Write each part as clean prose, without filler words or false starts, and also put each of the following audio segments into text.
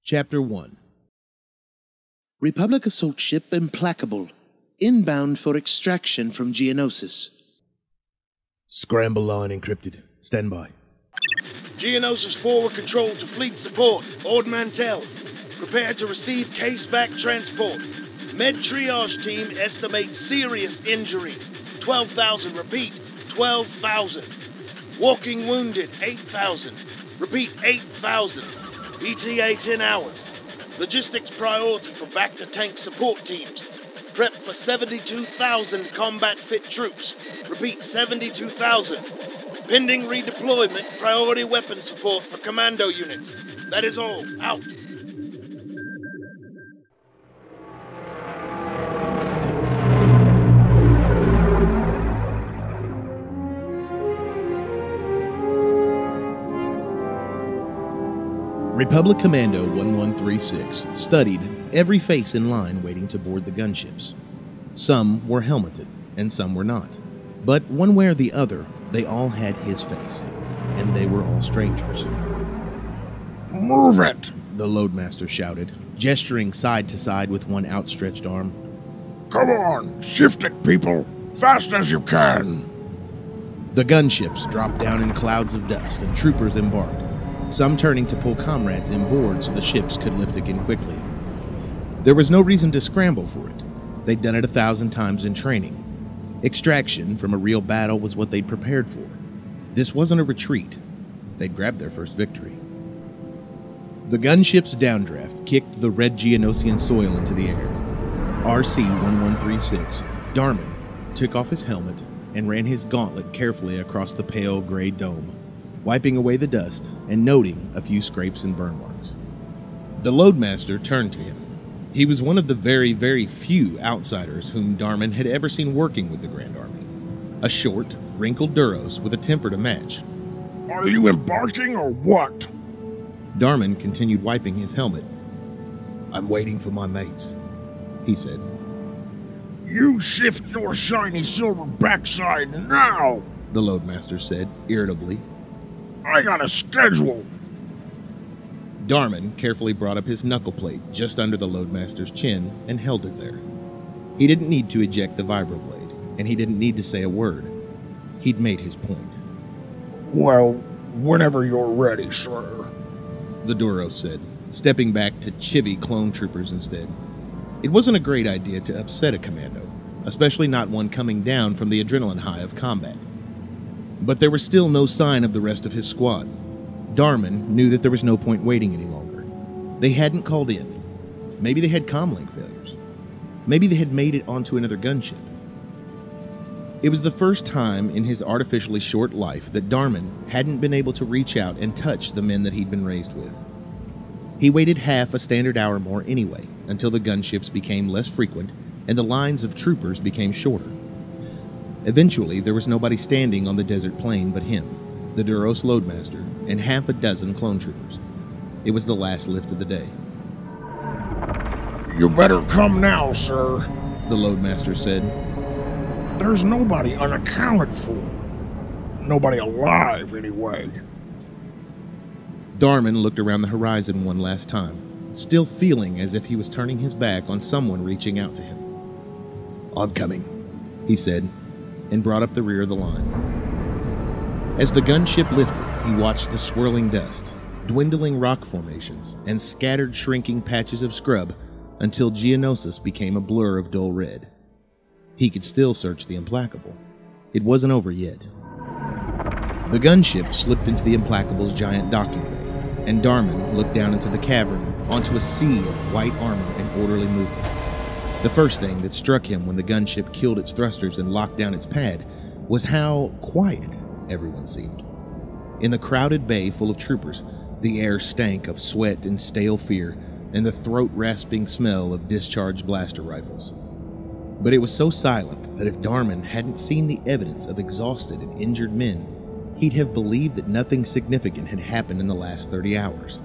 Chapter 1. Republic assault ship Implacable, inbound for extraction from Geonosis. Scramble line encrypted. Stand by. Geonosis forward control to fleet support. Ord Mantell. Prepare to receive case-vac transport. Med triage team estimates serious injuries. 12,000. Repeat, 12,000. Walking wounded, 8,000. Repeat, 8,000. ETA 10 hours. Logistics priority for back-to-tank support teams. Prep for 72,000 combat-fit troops. Repeat, 72,000. Pending redeployment, priority weapon support for Commando units. That is all. Out. Republic Commando 1136 studied every face in line waiting to board the gunships. Some were helmeted, and some were not. But one way or the other, they all had his face, and they were all strangers. "Move it!" the loadmaster shouted, gesturing side to side with one outstretched arm. "Come on, shift it, people! Fast as you can!" The gunships dropped down in clouds of dust, and troopers embarked, some turning to pull comrades inboard so the ships could lift again quickly. There was no reason to scramble for it. They'd done it 1,000 times in training. Extraction from a real battle was what they'd prepared for. This wasn't a retreat. They'd grabbed their first victory. The gunship's downdraft kicked the red Geonosian soil into the air. RC-1136, Darman, took off his helmet and ran his gauntlet carefully across the pale gray dome, wiping away the dust and noting a few scrapes and burn marks. The loadmaster turned to him. He was one of the very, very few outsiders whom Darman had ever seen working with the Grand Army. A short, wrinkled Duros with a temper to match. "Are you embarking or what?" Darman continued wiping his helmet. "I'm waiting for my mates," he said. "You shift your shiny silver backside now!" the loadmaster said, irritably. "I got a schedule!" Darman carefully brought up his knuckle plate just under the loadmaster's chin and held it there. He didn't need to eject the vibroblade, and he didn't need to say a word. He'd made his point. "Well, whenever you're ready, sir," the Duros said, stepping back to chivvy clone troopers instead. It wasn't a great idea to upset a commando, especially not one coming down from the adrenaline high of combat. But there was still no sign of the rest of his squad. Darman knew that there was no point waiting any longer. They hadn't called in. Maybe they had comlink failures. Maybe they had made it onto another gunship. It was the first time in his artificially short life that Darman hadn't been able to reach out and touch the men that he'd been raised with. He waited half a standard hour more anyway, until the gunships became less frequent and the lines of troopers became shorter. Eventually, there was nobody standing on the desert plain but him, the Duros loadmaster, and half a dozen clone troopers. It was the last lift of the day. "You better come now, sir," the loadmaster said. "There's nobody unaccounted for. Nobody alive, anyway." Darman looked around the horizon one last time, still feeling as if he was turning his back on someone reaching out to him. "I'm coming," he said, and brought up the rear of the line. As the gunship lifted, he watched the swirling dust, dwindling rock formations, and scattered shrinking patches of scrub until Geonosis became a blur of dull red. He could still search the Implacable. It wasn't over yet. The gunship slipped into the Implacable's giant docking bay, and Darman looked down into the cavern onto a sea of white armor and orderly movement. The first thing that struck him when the gunship killed its thrusters and locked down its pad was how quiet everyone seemed. In the crowded bay full of troopers, the air stank of sweat and stale fear and the throat-rasping smell of discharged blaster rifles. But it was so silent that if Darman hadn't seen the evidence of exhausted and injured men, he'd have believed that nothing significant had happened in the last 30 hours.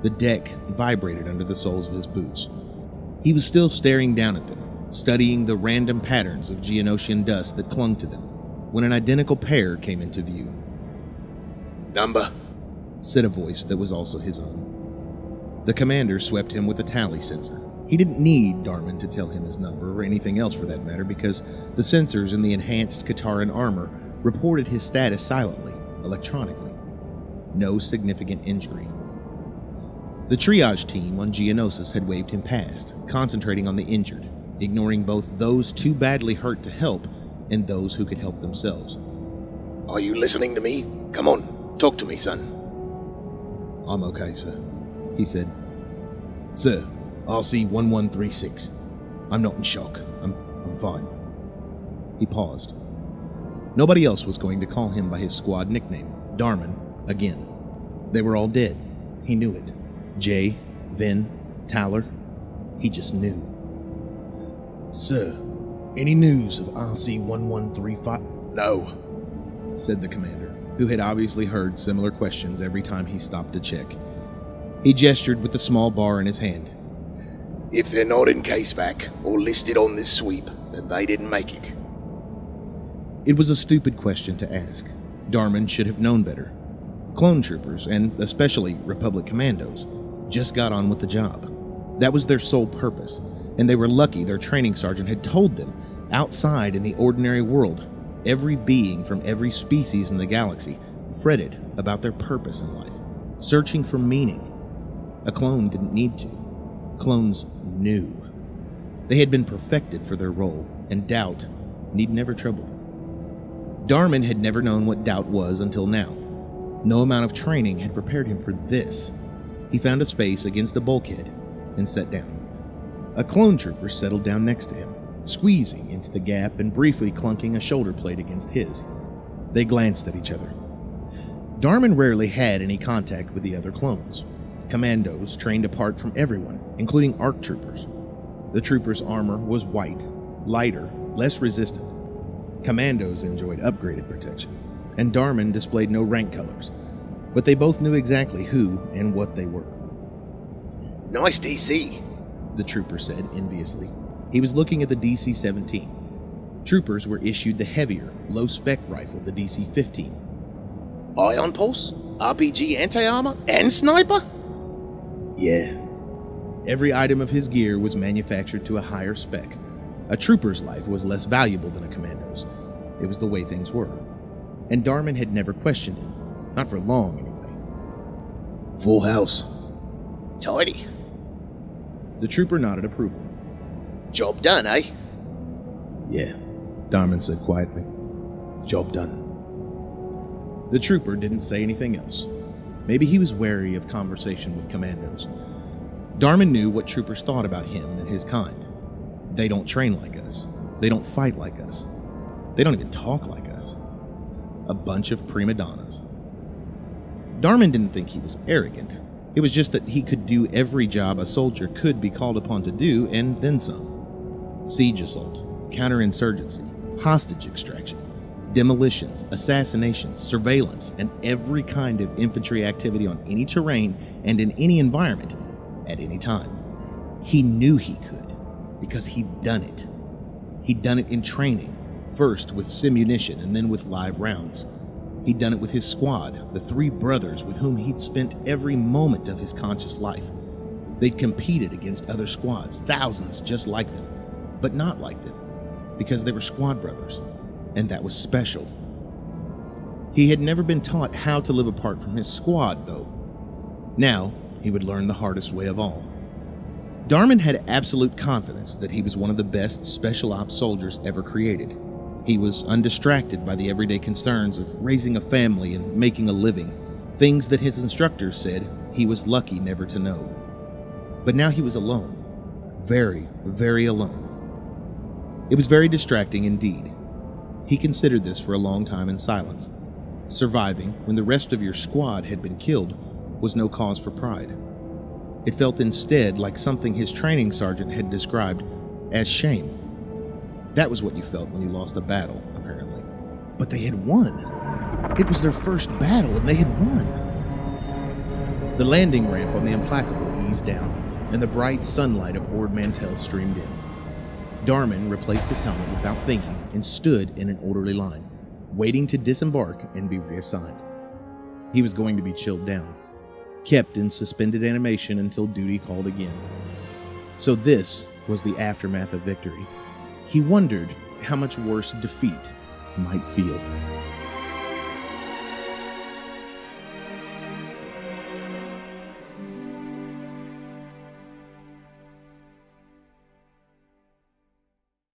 The deck vibrated under the soles of his boots. He was still staring down at them, studying the random patterns of Geonosian dust that clung to them, when an identical pair came into view. Number? Said a voice that was also his own. The commander swept him with a tally sensor. He didn't need Darman to tell him his number or anything else for that matter because the sensors in the enhanced Kataran armor reported his status silently, electronically. No significant injury. The triage team on Geonosis had waved him past, concentrating on the injured, ignoring both those too badly hurt to help and those who could help themselves. Are you listening to me? Come on, talk to me, son. I'm okay, sir, he said. Sir, RC-1136. I'm not in shock. I'm fine. He paused. Nobody else was going to call him by his squad nickname, Darman, again. They were all dead. He knew it. Jay, Vin, Tyler. He just knew. Sir, any news of RC-1135? No, said the commander, who had obviously heard similar questions every time he stopped to check. He gestured with the small bar in his hand. If they're not in caseback or listed on this sweep, then they didn't make it. It was a stupid question to ask. Darman should have known better. Clone troopers, and especially Republic commandos, just got on with the job. That was their sole purpose, and they were lucky their training sergeant had told them, outside in the ordinary world, every being from every species in the galaxy fretted about their purpose in life, searching for meaning. A clone didn't need to. Clones knew. They had been perfected for their role, and doubt need never trouble them. Darman had never known what doubt was until now. No amount of training had prepared him for this. He found a space against the bulkhead and sat down. A clone trooper settled down next to him, squeezing into the gap and briefly clunking a shoulder plate against his. They glanced at each other. Darman rarely had any contact with the other clones. Commandos trained apart from everyone, including ARC troopers. The troopers' armor was white, lighter, less resistant. Commandos enjoyed upgraded protection, and Darman displayed no rank colors, but they both knew exactly who and what they were. Nice DC, the trooper said enviously. He was looking at the DC-17. Troopers were issued the heavier, low-spec rifle, the DC-15. Ion pulse, RPG anti-armor, and sniper? Yeah. Every item of his gear was manufactured to a higher spec. A trooper's life was less valuable than a commando's. It was the way things were. And Darman had never questioned him. Not for long, anyway. Full house. Tidy. The trooper nodded approval. Job done, eh? Yeah, Darman said quietly. Job done. The trooper didn't say anything else. Maybe he was wary of conversation with commandos. Darman knew what troopers thought about him and his kind. They don't train like us. They don't fight like us. They don't even talk like us. A bunch of prima donnas. Darman didn't think he was arrogant. It was just that he could do every job a soldier could be called upon to do, and then some. Siege assault, counterinsurgency, hostage extraction, demolitions, assassinations, surveillance, and every kind of infantry activity on any terrain and in any environment at any time. He knew he could because he'd done it. He'd done it in training, first with simunition and then with live rounds. He'd done it with his squad, the 3 brothers with whom he'd spent every moment of his conscious life. They'd competed against other squads, thousands just like them, but not like them, because they were squad brothers, and that was special. He had never been taught how to live apart from his squad, though. Now, he would learn the hardest way of all. Darman had absolute confidence that he was one of the best special ops soldiers ever created. He was undistracted by the everyday concerns of raising a family and making a living, things that his instructors said he was lucky never to know. But now he was alone. Very, very alone. It was very distracting indeed. He considered this for a long time in silence. Surviving when the rest of your squad had been killed was no cause for pride. It felt instead like something his training sergeant had described as shame. That was what you felt when you lost a battle, apparently. But they had won. It was their first battle, and they had won. The landing ramp on the Implacable eased down, and the bright sunlight of Ord Mantell streamed in. Darman replaced his helmet without thinking and stood in an orderly line, waiting to disembark and be reassigned. He was going to be chilled down. kept in suspended animation until duty called again. So this was the aftermath of victory. He wondered how much worse defeat might feel.